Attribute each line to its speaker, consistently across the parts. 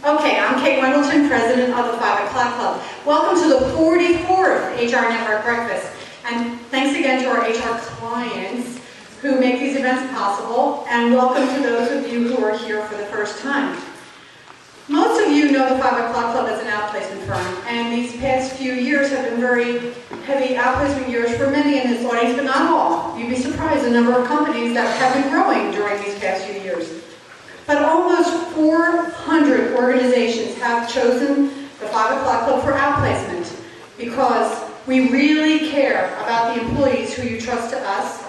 Speaker 1: Okay, I'm Kate Wendleton, president of the 5 O'Clock Club. Welcome to the 44th HR Network Breakfast. And thanks again to our HR clients who make these events possible. And welcome to those of you who are here for the first time. Most of you know the 5 O'Clock Club as an outplacement firm. And these past few years have been very heavy outplacement years for many in this audience, but not all. You'd be surprised the number of companies that have been growing during these past few years. But almost 400 organizations have chosen the 5 O'Clock Club for outplacement because we really care about the employees who you trust to us.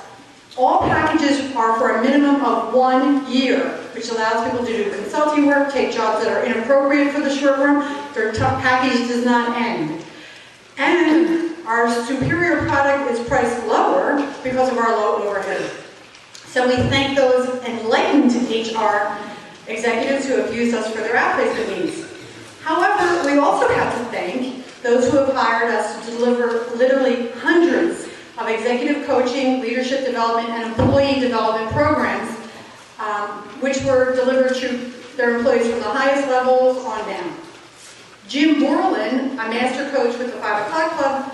Speaker 1: All packages are for a minimum of 1 year, which allows people to do consulting work, take jobs that are inappropriate for the short term. Their package does not end. And our superior product is priced lower because of our low overhead. So we thank those enlightened HR executives who have used us for their outplacement needs. However, we also have to thank those who have hired us to deliver literally hundreds of executive coaching, leadership development, and employee development programs, which were delivered to their employees from the highest levels on down. Jim Borland, a master coach with the 5 O'Clock Club,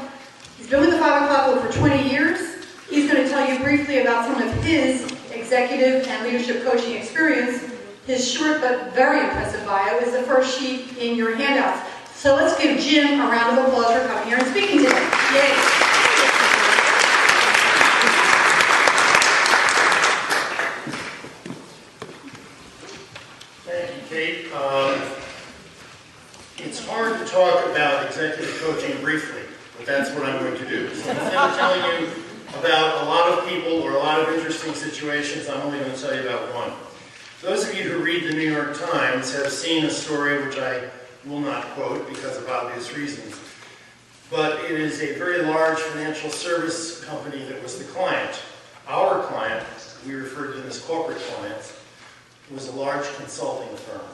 Speaker 1: he's been with the 5 O'Clock Club for 20 years. He's going to tell you briefly about some of his executive and leadership coaching experience. His short but very impressive bio is the first sheet in your handouts. So let's give Jim a round of applause for coming here and speaking today. Yay!
Speaker 2: Thank you, Kate. It's hard to talk about executive coaching briefly, but that's what I'm going to do. So instead of telling you about a lot of people or a lot of interesting situations, I'm only going to tell you about one. Those of you who read the New York Times have seen a story which I will not quote because of obvious reasons, but it is a very large financial service company that was the client. Our client, we referred to them as corporate clients, was a large consulting firm.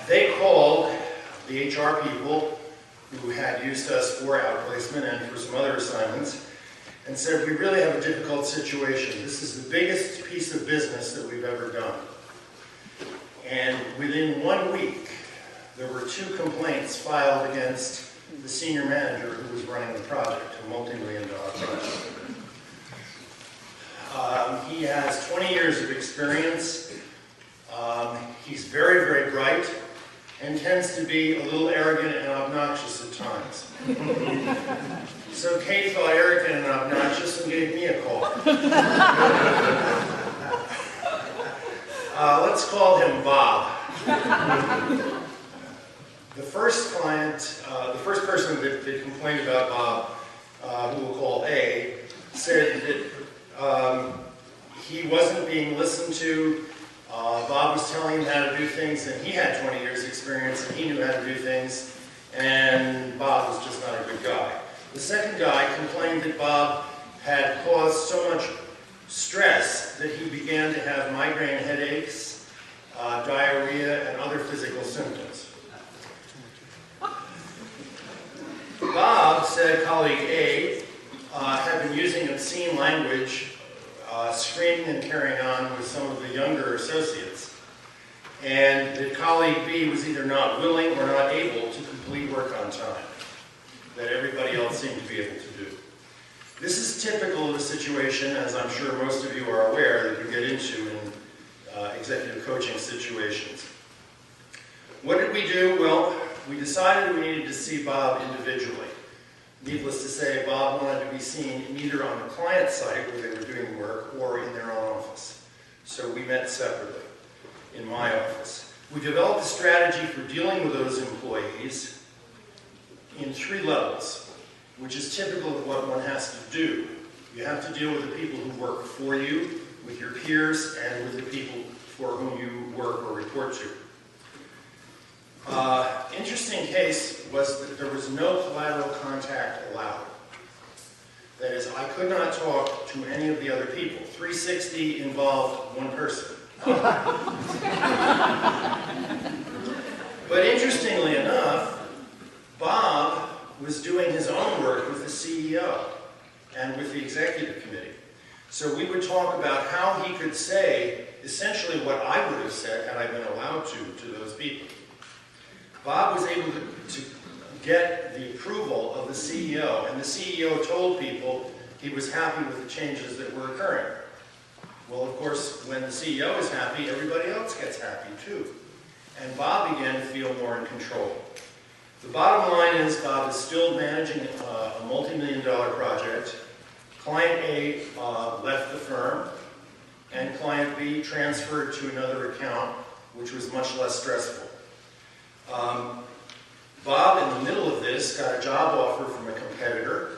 Speaker 2: They called the HR people who had used us for outplacement and for some other assignments and said, we really have a difficult situation. This is the biggest piece of business that we've ever done. And within 1 week, there were 2 complaints filed against the senior manager who was running the project, a multi-million-dollar project. He has 20 years of experience. He's very, very bright and tends to be a little arrogant and obnoxious at times. So Kate thought arrogant and obnoxious and gave me a call. Let's call him Bob. The first client, the first person that complained about Bob, who we'll call A, said that he wasn't being listened to. Bob was telling him how to do things, and he had 20 years experience, and he knew how to do things, and Bob was just not a good guy. The second guy complained that Bob had caused so much stress that he began to have migraine headaches, diarrhea, and other physical symptoms. Bob, said colleague A, had been using obscene language, screaming and carrying on with some of the younger associates, and that colleague B was either not willing or not able to complete work on time that everybody else seemed to be able to do. This is typical of a situation, as I'm sure most of you are aware, that you get into in executive coaching situations. What did we do? Well, we decided we needed to see Bob individually. Needless to say, Bob wanted to be seen neither on the client site where they were doing work or in their own office. So we met separately in my office. We developed a strategy for dealing with those employees in 3 levels, which is typical of what one has to do. You have to deal with the people who work for you, with your peers, and with the people for whom you work or report to. Interesting case was that there was no collateral contact allowed. That is, I could not talk to any of the other people. 360 involved 1 person. But interestingly enough, Bob was doing his own work with the CEO and with the executive committee. So we would talk about how he could say essentially what I would have said had I been allowed to those people. Bob was able to get the approval of the CEO, and the CEO told people he was happy with the changes that were occurring. Well, of course, when the CEO is happy, everybody else gets happy too. And Bob began to feel more in control. The bottom line is Bob is still managing a multi-million-dollar project. Client A left the firm, and client B transferred to another account, which was much less stressful. Bob, in the middle of this, got a job offer from a competitor,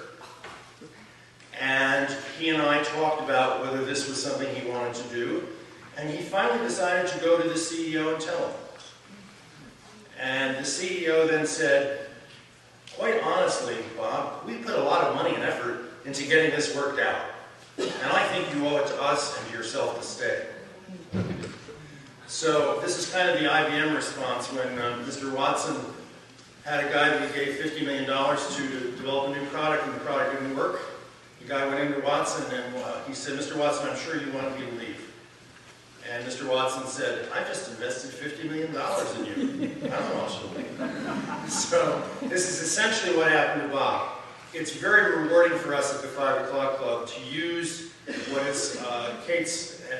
Speaker 2: and he and I talked about whether this was something he wanted to do, and he finally decided to go to the CEO and tell him. And the CEO then said, quite honestly, Bob, we put a lot of money and effort into getting this worked out, and I think you owe it to us and to yourself to stay. So this is kind of the IBM response when Mr. Watson had a guy that he gave $50 million to develop a new product, and the product didn't work. The guy went into Watson and he said, Mr. Watson, I'm sure you want me to leave. And Mr. Watson said, I just invested $50 million in you. I don't want you to leave. So this is essentially what happened to Bob. It's very rewarding for us at the 5 o'clock Club to use what is, Kate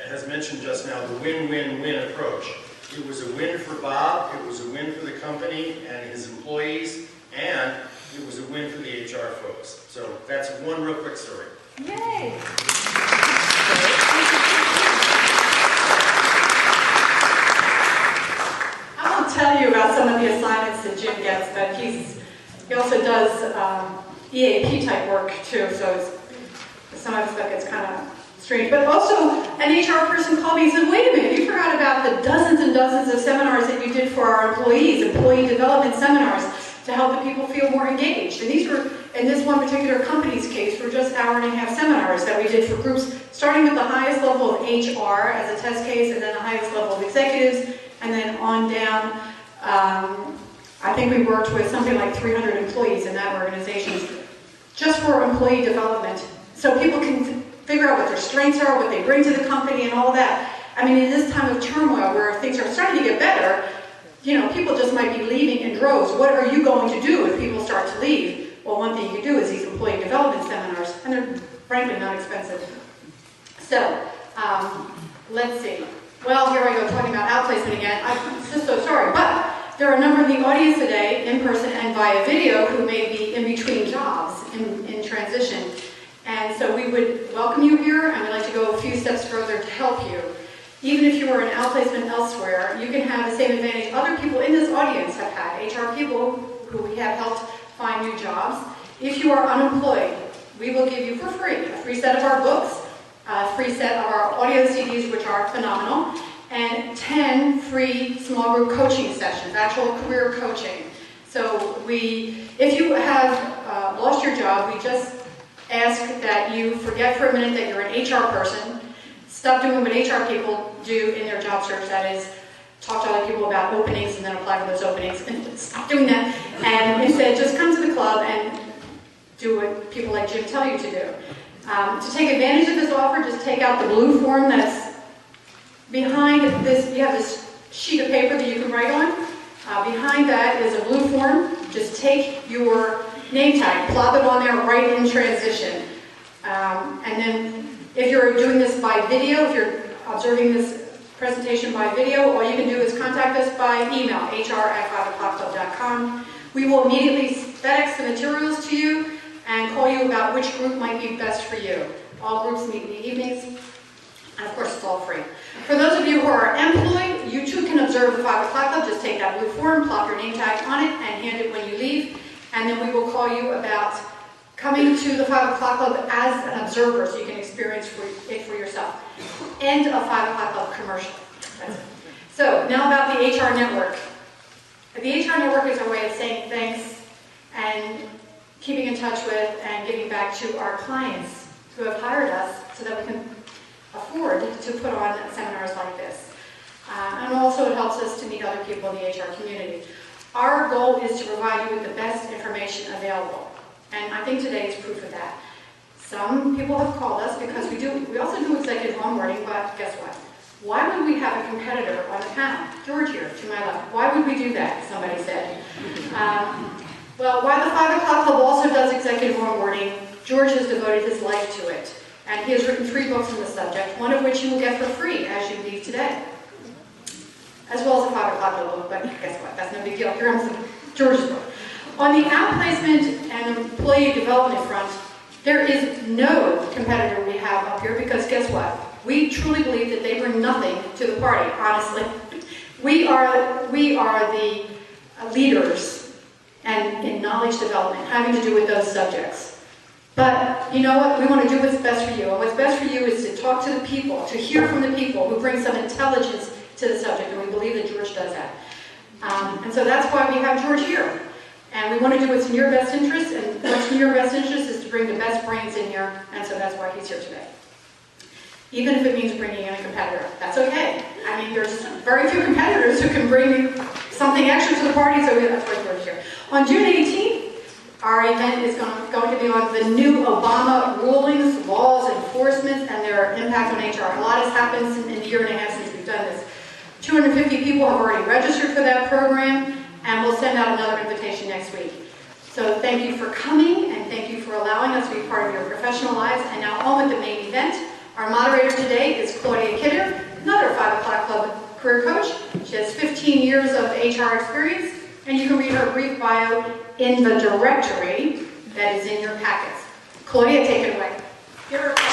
Speaker 2: has mentioned just now, the win-win-win approach. It was a win for Bob, it was a win for the company and his employees, and it was a win for the HR folks. So that's one real quick story.
Speaker 1: Yay! I won't tell you about some of the assignments that Jim gets, but he also does EAP type work too, so some of the stuff gets kind of strange. But also, an HR person called me and said, wait a minute, you forgot about the dozens and dozens of seminars that you did for our employees, employee development seminars, to help the people feel more engaged. And these were, in this one particular company's case, were just hour-and-a-half seminars that we did for groups, starting with the highest level of HR as a test case, and then the highest level of executives, and then on down. I think we worked with something like 300 employees in that organization, just for employee development, so people can figure out what their strengths are, what they bring to the company, and all that. I mean, in this time of turmoil where things are starting to get better, you know, people just might be leaving in droves. What are you going to do if people start to leave? Well, one thing you can do is these employee development seminars, and they're frankly not expensive. So, let's see. Well, here I go talking about outplacement again. I'm just so sorry, but there are a number of the audience today, in person and via video, who may be in between jobs, in transition. And so we would welcome you here, and we'd like to go a few steps further to help you. Even if you were in outplacement elsewhere, you can have the same advantage other people in this audience have had, HR people who we have helped find new jobs. If you are unemployed, we will give you for free a free set of our books, a free set of our audio CDs, which are phenomenal, and 10 free small group coaching sessions, actual career coaching. So if you have lost your job, we just ask that you forget for a minute that you're an HR person. Stop doing what HR people do in their job search, that is, talk to other people about openings and then apply for those openings. And stop doing that. And instead, just come to the club and do what people like Jim tell you to do. To take advantage of this offer, just take out the blue form that's behind this. You have this sheet of paper that you can write on. Behind that is a blue form. Just take your name tag, plop it on there right in transition. And then if you're doing this by video, if you're observing this presentation by video, all you can do is contact us by email, hr@5o'clockclub.com. We will immediately FedEx the materials to you and call you about which group might be best for you. All groups meet in the evenings, and of course it's all free. For those of you who are employed, you too can observe the 5 o'clock club. Just take that blue form, plop your name tag on it, and hand it when you leave, and then we will call you about coming to the 5 o'clock club as an observer so you can experience it for yourself. End of 5 o'clock club commercial. That's it. So now about the HR network. The HR network is our way of saying thanks and keeping in touch with and giving back to our clients who have hired us so that we can afford to put on seminars like this. And also it helps us to meet other people in the HR community. Our goal is to provide you with the best information available. And I think today is proof of that. Some people have called us because we also do executive onboarding, but guess what? Why would we have a competitor on the panel? George here, to my left. Why would we do that, somebody said. Well, while the 5 o'clock club also does executive onboarding, George has devoted his life to it. And he has written 3 books on the subject, one of which you will get for free as you leave today. As well as a 5 o'clock club book, but guess what? That's no big deal. Here comes George's book. On the outplacement and employee development front, there is no competitor we have up here because guess what? We truly believe that they bring nothing to the party, honestly. We are the leaders and in knowledge development having to do with those subjects. But you know what? We want to do what's best for you. And what's best for you is to talk to the people, to hear from the people who bring some intelligence to the subject. And we believe that George does that. And so that's why we have George here. And we want to do what's in your best interest. And what's in your best interest is to bring the best brains in here. And so that's why he's here today. Even if it means bringing in a competitor. That's okay. I mean, there's very few competitors who can bring something extra to the party, so that's why George is here. On June 18th, our event is going to be on the new Obama rulings, laws, enforcement, and their impact on HR. A lot has happened in the year and a half since we've done this. 250 people have already registered for that program, and we'll send out another invitation next week. So thank you for coming, and thank you for allowing us to be part of your professional lives. And now on with the main event. Our moderator today is Claudia Kidder, another 5 o'clock club career coach. She has 15 years of HR experience, and you can read her brief bio in the directory that is in your packets. Claudia, take it away. Give her a clap.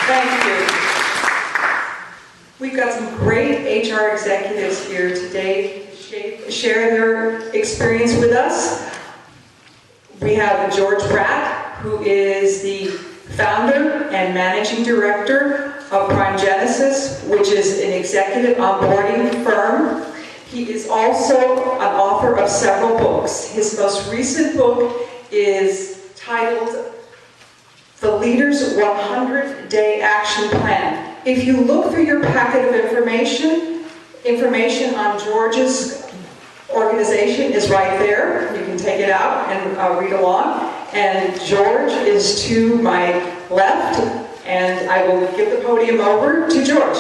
Speaker 3: Thank you. We've got some great HR executives here today to share their experience with us. We have George Pratt, who is the founder and managing director of Prime Genesis, which is an executive onboarding firm. He is also an author of several books. His most recent book is titled The Leader's 100-Day Action Plan. If you look through your packet of information on George's organization is right there. You can take it out and read along. And George is to my left, and I will give the podium over to George.